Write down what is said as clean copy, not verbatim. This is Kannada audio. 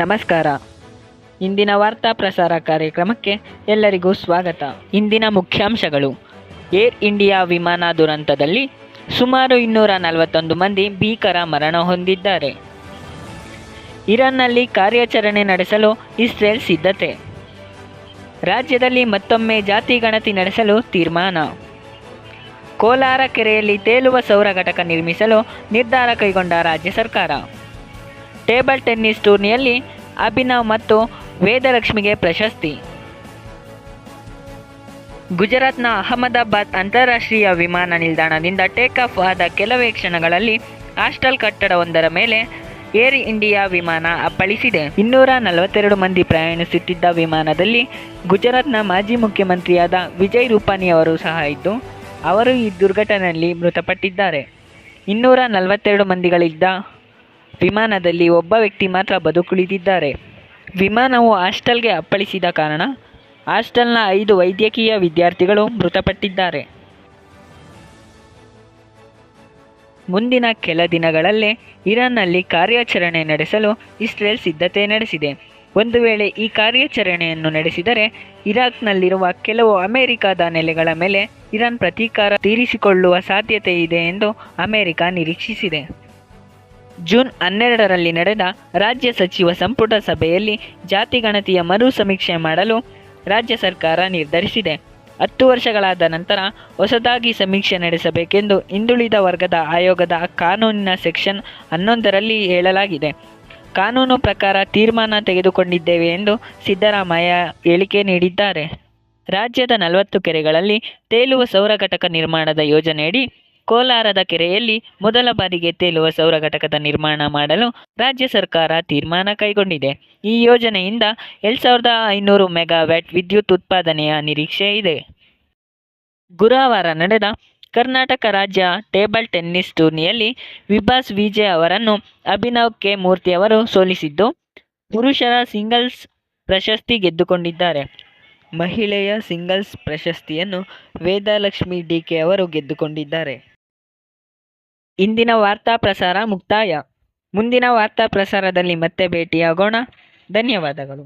ನಮಸ್ಕಾರ. ಇಂದಿನ ವಾರ್ತಾ ಪ್ರಸಾರ ಕಾರ್ಯಕ್ರಮಕ್ಕೆ ಎಲ್ಲರಿಗೂ ಸ್ವಾಗತ. ಇಂದಿನ ಮುಖ್ಯಾಂಶಗಳು: ಏರ್ ಇಂಡಿಯಾ ವಿಮಾನ ದುರಂತದಲ್ಲಿ ಸುಮಾರು 241 ಮಂದಿ ಭೀಕರ ಮರಣ ಹೊಂದಿದ್ದಾರೆ. ಇರಾನ್ನಲ್ಲಿ ಕಾರ್ಯಾಚರಣೆ ನಡೆಸಲು ಇಸ್ರೇಲ್ ಸಿದ್ಧತೆ. ರಾಜ್ಯದಲ್ಲಿ ಮತ್ತೊಮ್ಮೆ ಜಾತಿ ಗಣತಿ ನಡೆಸಲು ತೀರ್ಮಾನ. ಕೋಲಾರ ಕೆರೆಯಲ್ಲಿ ತೇಲುವ ಸೌರ ಘಟಕ ನಿರ್ಮಿಸಲು ನಿರ್ಧಾರ ಕೈಗೊಂಡ ರಾಜ್ಯ ಸರ್ಕಾರ. ಟೇಬಲ್ ಟೆನ್ನಿಸ್ ಟೂರ್ನಿಯಲ್ಲಿ ಅಭಿನವ್ ಮತ್ತು ವೇದಲಕ್ಷ್ಮಿಗೆ ಪ್ರಶಸ್ತಿ. ಗುಜರಾತ್ನ ಅಹಮದಾಬಾದ್ ಅಂತಾರಾಷ್ಟ್ರೀಯ ವಿಮಾನ ನಿಲ್ದಾಣದಿಂದ ಟೇಕ್ ಆಫ್ ಆದ ಕೆಲವೇ ಕ್ಷಣಗಳಲ್ಲಿ ಹಾಸ್ಟೆಲ್ ಕಟ್ಟಡವೊಂದರ ಮೇಲೆ ಏರ್ ಇಂಡಿಯಾ ವಿಮಾನ ಅಪ್ಪಳಿಸಿದೆ. 242 ಮಂದಿ ಪ್ರಯಾಣಿಸುತ್ತಿದ್ದ ವಿಮಾನದಲ್ಲಿ ಗುಜರಾತ್ನ ಮಾಜಿ ಮುಖ್ಯಮಂತ್ರಿಯಾದ ವಿಜಯ್ ರೂಪಾನಿ ಅವರು ಸಹ ಇದ್ದು, ಅವರು ಈ ದುರ್ಘಟನೆಯಲ್ಲಿ ಮೃತಪಟ್ಟಿದ್ದಾರೆ. 242 ಮಂದಿಗಳಿದ್ದ ವಿಮಾನದಲ್ಲಿ ಒಬ್ಬ ವ್ಯಕ್ತಿ ಮಾತ್ರ ಬದುಕುಳಿದಿದ್ದಾರೆ. ವಿಮಾನವು ಹಾಸ್ಟೆಲ್ಗೆ ಅಪ್ಪಳಿಸಿದ ಕಾರಣ ಹಾಸ್ಟೆಲ್ನ 5 ವೈದ್ಯಕೀಯ ವಿದ್ಯಾರ್ಥಿಗಳು ಮೃತಪಟ್ಟಿದ್ದಾರೆ. ಮುಂದಿನ ಕೆಲ ದಿನಗಳಲ್ಲೇ ಇರಾನ್ನಲ್ಲಿ ಕಾರ್ಯಾಚರಣೆ ನಡೆಸಲು ಇಸ್ರೇಲ್ ಸಿದ್ಧತೆ ನಡೆಸಿದೆ. ಒಂದು ವೇಳೆ ಈ ಕಾರ್ಯಾಚರಣೆಯನ್ನು ನಡೆಸಿದರೆ ಇರಾಕ್ನಲ್ಲಿರುವ ಕೆಲವು ಅಮೆರಿಕದ ನೆಲೆಗಳ ಮೇಲೆ ಇರಾನ್ ಪ್ರತೀಕಾರ ತೀರಿಸಿಕೊಳ್ಳುವ ಸಾಧ್ಯತೆ ಇದೆ ಎಂದು ಅಮೆರಿಕ ನಿರೀಕ್ಷಿಸಿದೆ. ಜೂನ್ 12ರಲ್ಲಿ ನಡೆದ ರಾಜ್ಯ ಸಚಿವ ಸಂಪುಟ ಸಭೆಯಲ್ಲಿ ಜಾತಿ ಗಣತಿಯ ಮರು ಸಮೀಕ್ಷೆ ಮಾಡಲು ರಾಜ್ಯ ಸರ್ಕಾರ ನಿರ್ಧರಿಸಿದೆ. 10 ವರ್ಷಗಳಾದ ನಂತರ ಹೊಸದಾಗಿ ಸಮೀಕ್ಷೆ ನಡೆಸಬೇಕೆಂದು ಹಿಂದುಳಿದ ವರ್ಗದ ಆಯೋಗದ ಕಾನೂನಿನ ಸೆಕ್ಷನ್ 11ರಲ್ಲಿ ಹೇಳಲಾಗಿದೆ. ಕಾನೂನು ಪ್ರಕಾರ ತೀರ್ಮಾನ ತೆಗೆದುಕೊಂಡಿದ್ದೇವೆ ಎಂದು ಸಿದ್ದರಾಮಯ್ಯ ಹೇಳಿಕೆ ನೀಡಿದ್ದಾರೆ. ರಾಜ್ಯದ 40 ಕೆರೆಗಳಲ್ಲಿ ತೇಲುವ ಸೌರ ಘಟಕ ನಿರ್ಮಾಣದ ಯೋಜನೆಯಡಿ ಕೋಲಾರದ ಕೆರೆಯಲ್ಲಿ ಮೊದಲ ಬಾರಿಗೆ ತೇಲುವ ಸೌರ ಘಟಕದ ನಿರ್ಮಾಣ ಮಾಡಲು ರಾಜ್ಯ ಸರ್ಕಾರ ತೀರ್ಮಾನ ಕೈಗೊಂಡಿದೆ. ಈ ಯೋಜನೆಯಿಂದ 7500 ಮೆಗಾವ್ಯಾಟ್ ವಿದ್ಯುತ್ ಉತ್ಪಾದನೆಯ ನಿರೀಕ್ಷೆ ಇದೆ. ಗುರುವಾರ ನಡೆದ ಕರ್ನಾಟಕ ರಾಜ್ಯ ಟೇಬಲ್ ಟೆನ್ನಿಸ್ ಟೂರ್ನಿಯಲ್ಲಿ ವಿಭಾಸ್ ವಿಜಯ್ ಅವರನ್ನು ಅಭಿನವ್ ಕೆ ಮೂರ್ತಿ ಅವರು ಸೋಲಿಸಿದ್ದು, ಪುರುಷರ ಸಿಂಗಲ್ಸ್ ಪ್ರಶಸ್ತಿ ಗೆದ್ದುಕೊಂಡಿದ್ದಾರೆ. ಮಹಿಳೆಯ ಸಿಂಗಲ್ಸ್ ಪ್ರಶಸ್ತಿಯನ್ನು ವೇದಲಕ್ಷ್ಮಿ ಡಿಕೆ ಅವರು ಗೆದ್ದುಕೊಂಡಿದ್ದಾರೆ. ಇಂದಿನ ವಾರ್ತಾ ಪ್ರಸಾರ ಮುಕ್ತಾಯ. ಮುಂದಿನ ವಾರ್ತಾ ಪ್ರಸಾರದಲ್ಲಿ ಮತ್ತೆ ಭೇಟಿಯಾಗೋಣ. ಧನ್ಯವಾದಗಳು.